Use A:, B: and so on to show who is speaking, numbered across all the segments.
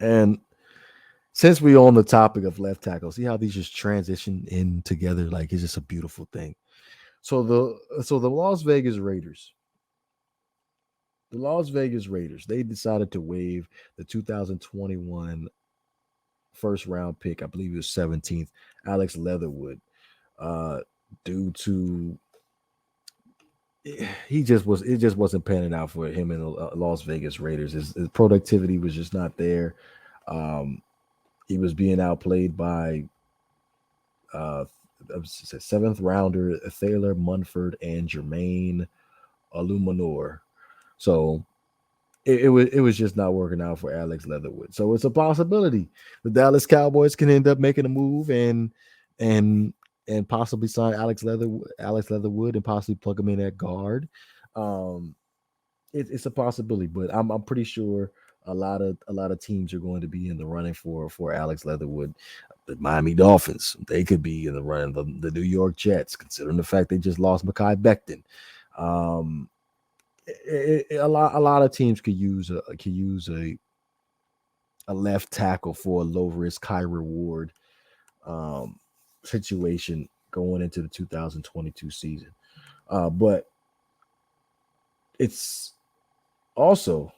A: And since we're on the topic of left tackle, see how these just transition in together? Like it's just a beautiful thing. So the Las Vegas Raiders, they decided to waive the 2021 first round pick. I believe it was 17th, Alex Leatherwood, uh, due to it just wasn't panning out for him in the Las Vegas Raiders. His productivity was just not there. Um, he was being outplayed by uh, seventh rounder Thaler Munford and Jermaine Aluminor. So it was just not working out for Alex Leatherwood. So it's a possibility the Dallas Cowboys can end up making a move and and possibly sign Alex Leatherwood and possibly plug him in at guard. Um, it's a possibility, but I'm pretty sure a lot of teams are going to be in the running for Alex Leatherwood. The Miami Dolphins, they could be in the running. The New York Jets, considering the fact they just lost Mekhi Becton. Um, a lot of teams could use a left tackle for a low risk, high reward um, situation going into the 2022 season. But it's also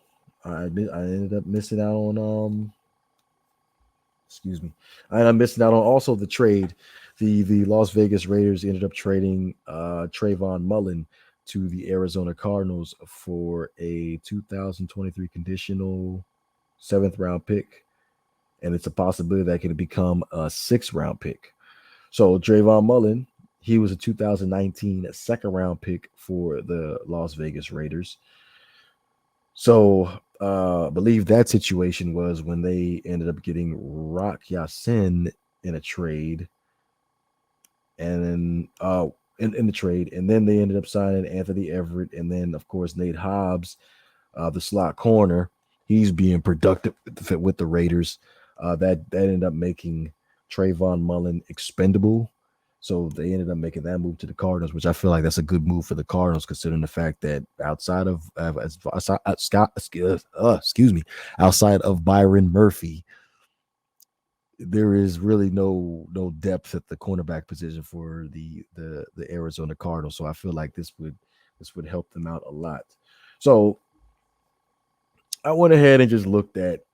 A: I ended up missing out on excuse me. I'm missing out on also the trade. The Las Vegas Raiders ended up trading Trayvon Mullen to the Arizona Cardinals for a 2023 conditional seventh round pick, and it's a possibility that could become a sixth round pick. So Trayvon Mullen, he was a 2019 second round pick for the Las Vegas Raiders. So I believe that situation was when they ended up getting Rock Yasin in a trade, and then in the trade, and then they ended up signing Anthony Everett, and then of course Nate Hobbs, the slot corner. He's being productive with the Raiders. That ended up making Trayvon Mullen expendable. So they ended up making that move to the Cardinals, which I feel like that's a good move for the Cardinals, considering the fact that outside of excuse me, outside of Byron Murphy, there is really no depth at the cornerback position for the Arizona Cardinals. So I feel like this would help them out a lot. So I went ahead and just looked at it.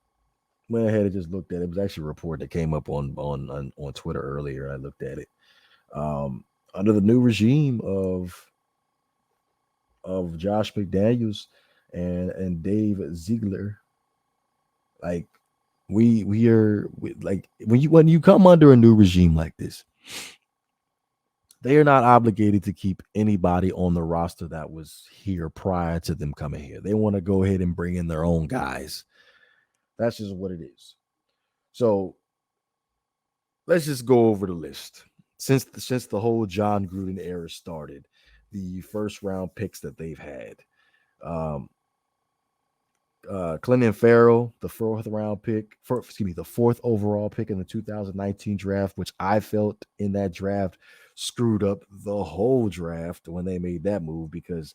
A: It was actually a report that came up on Twitter earlier. I looked at it. Um, Under the new regime of Josh McDaniels and Dave Ziegler, like like when you come under a new regime like this, they are not obligated to keep anybody on the roster that was here prior to them coming here. They want to go ahead and bring in their own guys. That's just what it is. So let's just go over the list. Since the whole John Gruden era started, the first round picks that they've had. Um, Clinton Farrell, the the fourth overall pick in the 2019 draft, which I felt in that draft screwed up the whole draft when they made that move because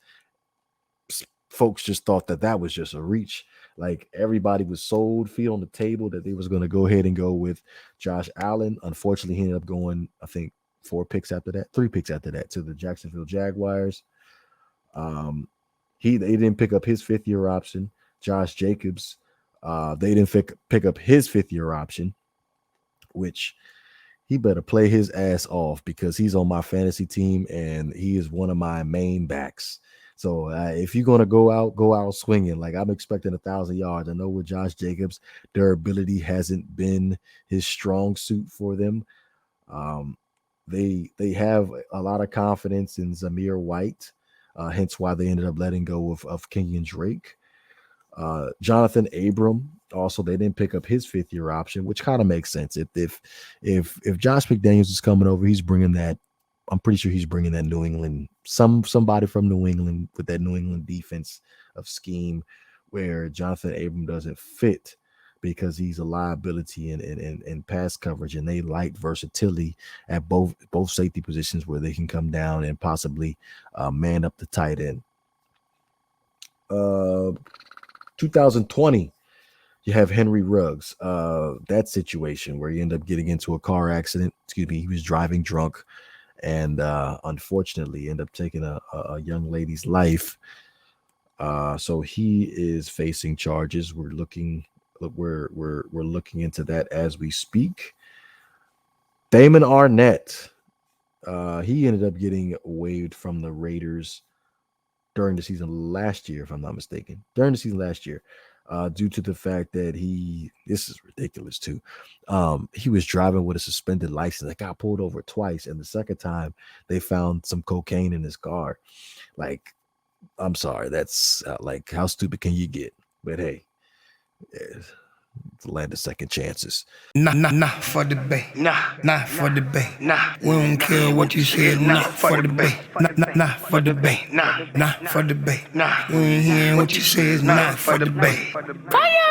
A: folks just thought that was just a reach. Like everybody was sold, feet on the table that they was going to go ahead and go with Josh Allen. Unfortunately, he ended up going, I think, 3 picks after that to the Jacksonville Jaguars. Um, they didn't pick up his fifth year option. Josh Jacobs, they didn't pick up his fifth year option, which he better play his ass off because he's on my fantasy team and he is one of my main backs. So if you're gonna go out swinging. Like I'm expecting 1,000 yards. I know with Josh Jacobs, durability hasn't been his strong suit for them. Um, they have a lot of confidence in Zamir White, hence why they ended up letting go of Kenyon Drake. Jonathan Abram, also they didn't pick up his fifth year option, which kind of makes sense. If Josh McDaniels is coming over, he's bringing that. I'm pretty sure he's bringing that New England, somebody from New England with that New England defense of scheme, where Jonathan Abram doesn't fit because he's a liability in pass coverage, and they like versatility at both safety positions where they can come down and possibly man up the tight end. Uh, 2020, You have Henry Ruggs, that situation where he ended up getting into a car accident. Excuse me, he was driving drunk and unfortunately ended up taking a young lady's life. So he is facing charges. We're looking into that as we speak. Damon Arnett, he ended up getting waived from the Raiders during the season last year, if I'm not mistaken. During the season last year, due to the fact that this is ridiculous too. He was driving with a suspended license. That got pulled over twice, and the second time they found some cocaine in his car. Like, I'm sorry, that's like, how stupid can you get? But hey, it's the land of second chances.
B: Nah for the bay. Nah for the bay. We don't care what you said. Nah for the bay. Nah for the bay. Nah for the bay. We ain't hearing what you said. Nah for the bay. Fire!